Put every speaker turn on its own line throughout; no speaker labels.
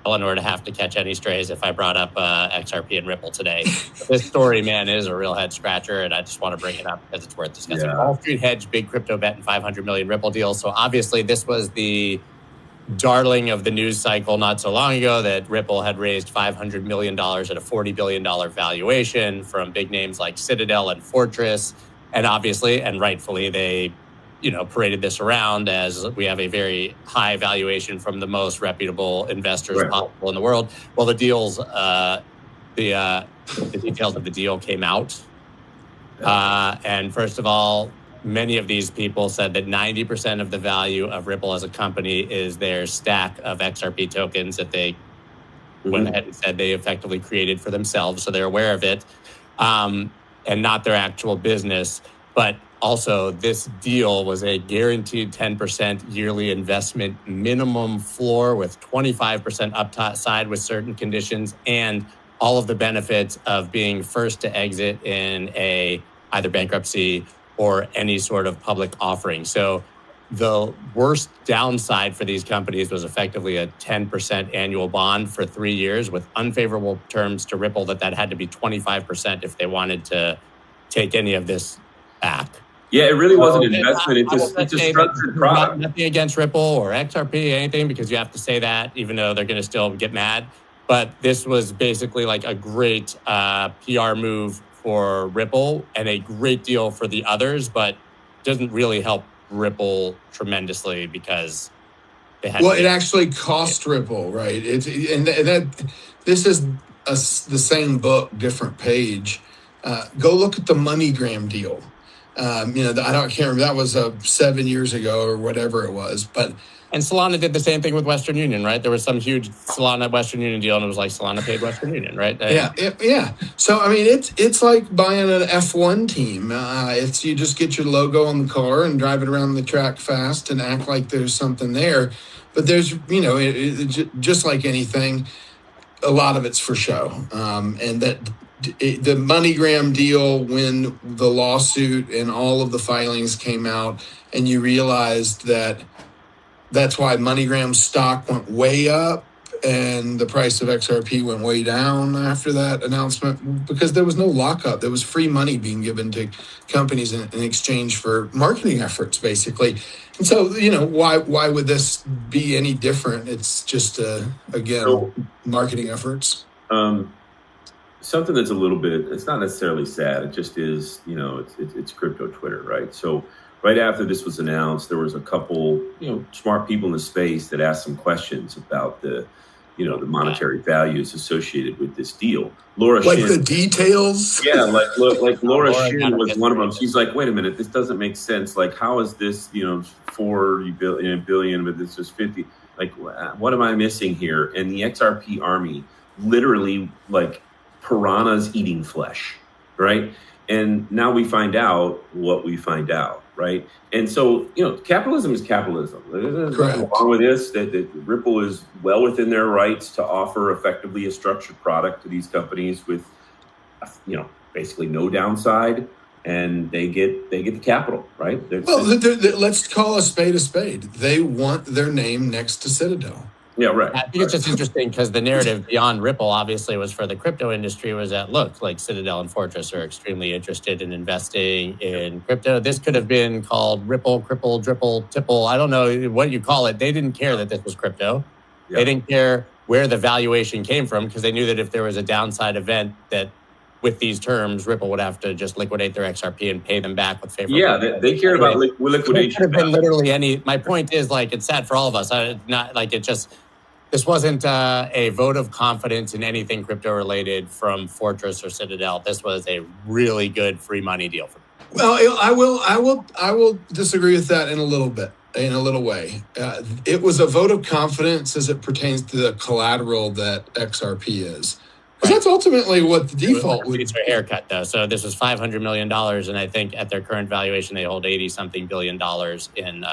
Eleanor to have to catch any strays if I brought up XRP and Ripple today. This story, man, is a real head scratcher, and I just want to bring it up because it's worth discussing.
Yeah.
Wall Street hedge, big crypto bet, and 500 million Ripple deal. So obviously, this was the darling of the news cycle not so long ago, that Ripple had raised $500 million at a $40 billion valuation from big names like Citadel and Fortress. And obviously, and rightfully, they paraded this around as we have a very high valuation from the most reputable investors possible in the world. Well, the deals, the details of the deal came out. And first of all, many of these people said that 90% of the value of Ripple as a company is their stack of XRP tokens that they went ahead and said they effectively created for themselves. So they're aware of it, and not their actual business. But also, this deal was a guaranteed 10% yearly investment minimum floor with 25% upside with certain conditions, and all of the benefits of being first to exit in either bankruptcy or any sort of public offering. So the worst downside for these companies was effectively a 10% annual bond for 3 years with unfavorable terms to Ripple that had to be 25% if they wanted to take any of this back.
Yeah, it really was an investment. It's a structured product.
Nothing against Ripple or XRP, anything, because you have to say that, even though they're going to still get mad. But this was basically like a great PR move for Ripple and a great deal for the others, but doesn't really help Ripple tremendously because they had.
Well, it actually cost Ripple, right? This is the same book, different page. Go look at the MoneyGram deal. I can't remember. That was 7 years ago or whatever it was, but.
And Solana did the same thing with Western Union, right? There was some huge Solana Western Union deal, and it was like Solana paid Western Union, right?
Yeah. So I mean, it's like buying an F1 team. It's you just get your logo on the car and drive it around the track fast and act like there's something there. But there's, just like anything, a lot of it's for show. And that the MoneyGram deal, when the lawsuit and all of the filings came out, and you realized that's why MoneyGram's stock went way up and the price of XRP went way down after that announcement, because there was no lockup. There was free money being given to companies in exchange for marketing efforts, basically. And so, why would this be any different? It's just, marketing efforts.
Something that's a little bit, it's not necessarily sad. It just is, it's crypto Twitter, right? So right after this was announced, there was a couple, smart people in the space that asked some questions about the monetary values associated with this deal. Laura Shin,
the details.
Yeah, like Laura Shin was one of them. She's like, wait a minute, this doesn't make sense. Like, how is this, 4 billion, but this is 50? Like, what am I missing here? And the XRP army, literally, like piranhas eating flesh, right? And now we find out what we find out. Right. And so, capitalism is capitalism. There's nothing wrong with this, that Ripple is well within their rights to offer effectively a structured product to these companies with, basically no downside, and they get the capital, right?
Let's call a spade a spade. They want their name next to Citadel.
Yeah, right.
I think it's just interesting because the narrative beyond Ripple obviously was for the crypto industry was that, look, like Citadel and Fortress are extremely interested in investing in crypto. This could have been called Ripple, Cripple, Dripple, Tipple. I don't know what you call it. They didn't care that this was crypto. Yeah. They didn't care where the valuation came from because they knew that if there was a downside event that with these terms, Ripple would have to just liquidate their XRP and pay them back with favorable.
Yeah, they cared about liquidation.
It could have been literally any. My point is, like, it's sad for all of us. This wasn't a vote of confidence in anything crypto related from Fortress or Citadel. This was a really good free money deal for them.
Well, I will disagree with that in a little bit, in a little way. It was a vote of confidence as it pertains to the collateral that XRP is. Because that's ultimately what the default would be.
It's a haircut, though. So this was $500 million, and I think at their current valuation, they hold $80-something billion in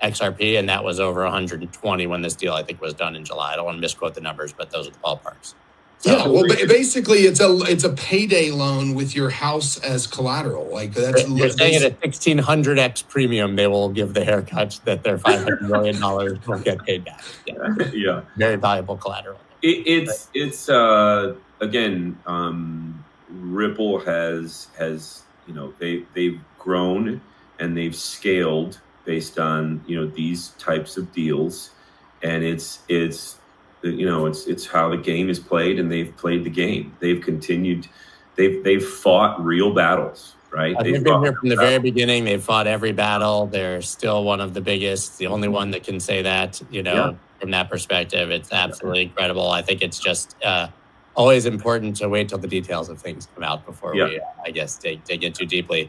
XRP, and that was over 120 when this deal, I think, was done in July. I don't want to misquote the numbers, but those are the ballparks. So,
yeah, well, basically, it's a payday loan with your house as collateral. Like that's
they're saying at a 1600x premium, they will give the haircut that their $500 million will get paid back. Yeah,
yeah,
very valuable collateral.
It's again, Ripple has they've grown and they've scaled based on these types of deals, and it's how the game is played, and they've played the game. They've continued. They've fought real battles, right?
They've been here from the very beginning. They've fought every battle. They're still one of the biggest, the only one that can say that, from that perspective. It's absolutely incredible. I think it's just always important to wait till the details of things come out before we, I guess, dig in too deeply.